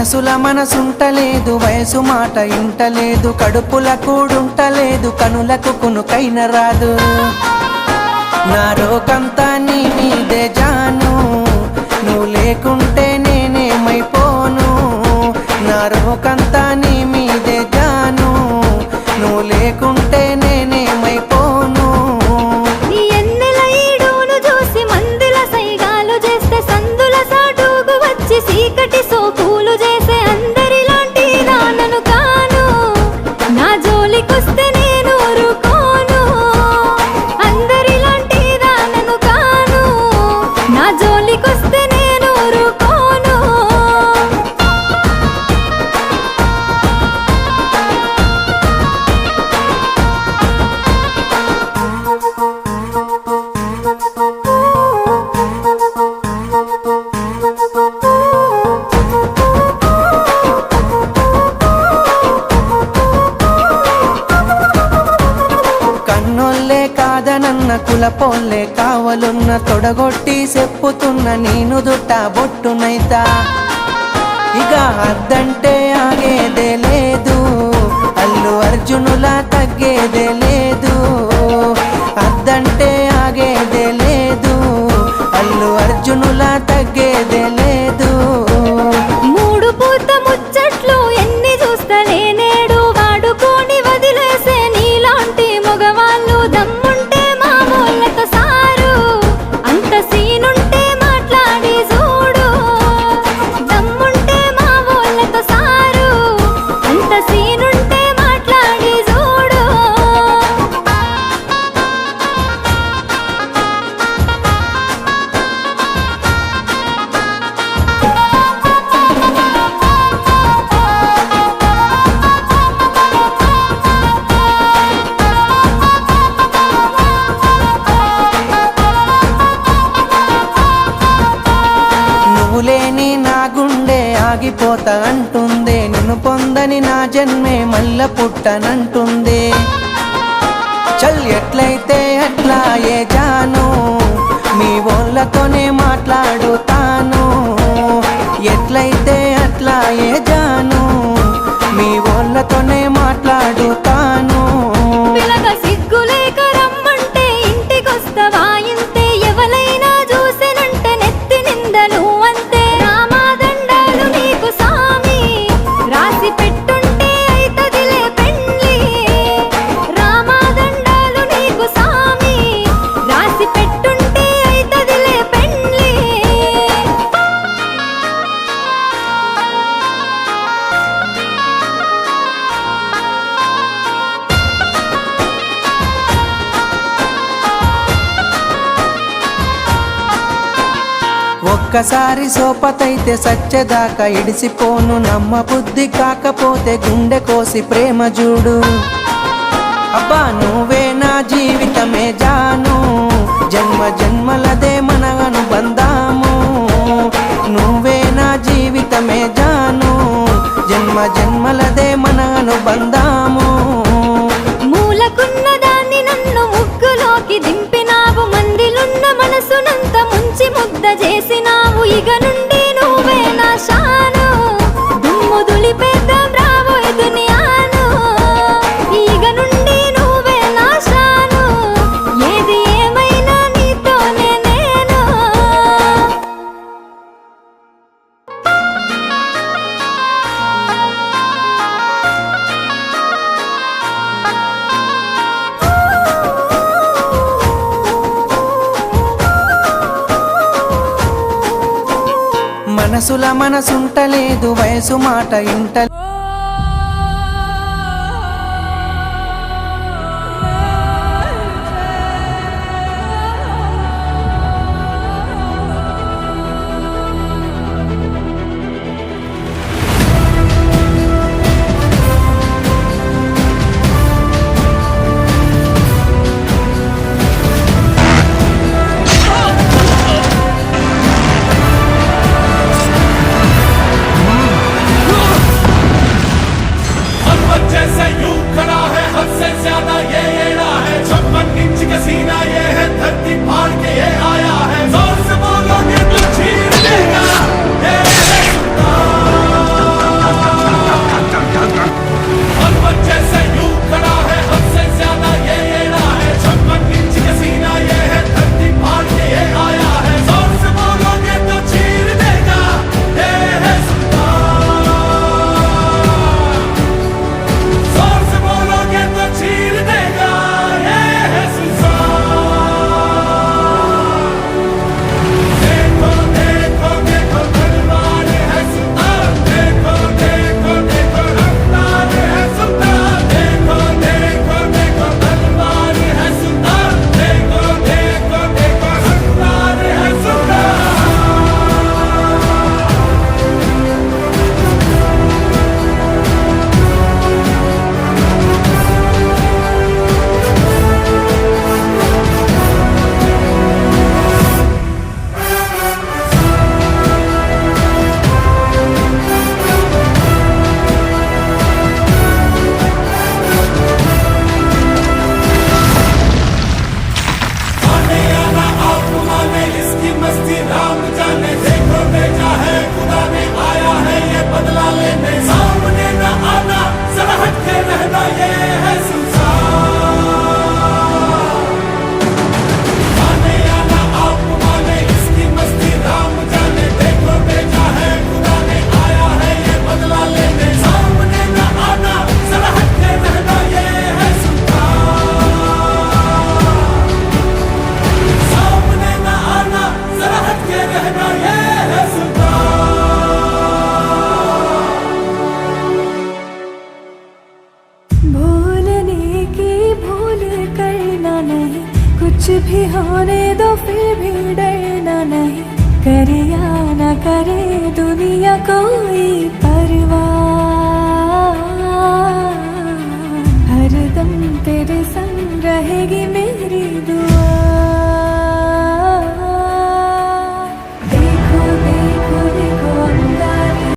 మనసుల మనసుంటలేదు, వయసు మాట ఇంటలేదు, కడుపుల కూడుంటలేదు, కనులకు కునుకైన రాదు. నా రోకంతా నీ మీదే జాను, నువ్వు లేకుంటే నేనేమైపోను. నా రోకంతా నీ మీదే జాను, నువ్వు లేకుంటే నేనేమైపోను. నీ ఎన్నెల ఈడును చూసి మందుల సైగాలు చేస్తే సందుల సాటుకు వచ్చి సీకటి సోపులు చేసే అందరిలాంటి నాన్నను కాను. నా జోలికొస్తే నేను ఊరుకోను, అందరిలాంటి నాన్నను కాను. నా జోలికొస్తే నేను ఊరుకోను. కన్నోళ్ళే కాదనన్న కులపోళ్ళే కావలున్న తొడగొట్టి చెప్పుతున్న నేను దుట్ట బొట్టునైతా. ఇక అద్దంటే ఆగేదే లేదు, అల్లు అర్జునులా తగ్గేదే లేదు. అద్దంటే ఆగేదే లేదు, అల్లు అర్జునులా తగ్గేదే లేదు. మూడు పూత ముచ్చట్లు ఎన్ని చూస్తలే నేడు, వాడుకొని వదిలేసే నీలాంటి మగవాళ్ళు దమ్ముంటే మా వాళ్ళతో సారు. అంత సీనుంటే మాట్లాడి చూడు, దమ్ముంటే మా వాళ్ళతో సారు. అంత సీనుంటే మాట్లాడి చూడు. నువ్వు లేని నా గుండె ఆగిపోతా అంటుందే, నిన్ను పొందని నా జన్మే మల్ల పుట్టనంటుందే. చల్ ఎట్లయితే అట్లా ఏ జాను, మీ వాళ్ళతోనే మాట్లాడుతాను. ఎట్లయితే అట్లా ఏ జాను, మీ వాళ్ళతోనే మాట్లాడుతాను. పిలగ సిగ్గులేక రమ్మంటే ఇంటికొస్తవా ఇంతే, ఎవలైనా చూసినంటే నెత్తి నిందలు అంతే. రామాదండాలు నీకు సామి, రాసి పెట్టుంటే అయితదిలే పెండ్లి. రామాదండాలు నీకు సామి, రాసి పెట్టుంటే అయితదిలే పెండ్లి. ఒక్కసారి సోపతైతే సచ్చేదాకా ఇడిసిపోను, నమ్మ బుద్ధి కాకపోతే గుండె కోసి ప్రేమ చూడు. అబ్బా నువ్వే నా జీవితమే జాను, జన్మ జన్మలదే మన అనుబంధాము. నువ్వే నా జీవితమే జాను, జన్మ జన్మలదే మన అనుబంధాము. మూలకున్న దాన్ని నన్ను ముగ్గులోకి దింపినావు, మందిలున్న మనసునంత ముంచి ముద్ద చేసినావు. ఇక నుండి నువ్వే నా షాను, దుమ్ము దులిపేద్దాం రాబోయే దునియాను. ఇక నుండి నువ్వే నా షాను, ఏది ఏమైనా నీతోనే నేను. మనసుల మనసుంటలేదు, వయసు మాట ఇంటలేదు. कुछ भी होने दो फिर भी डरना नहीं, करे या न करे दुनिया कोई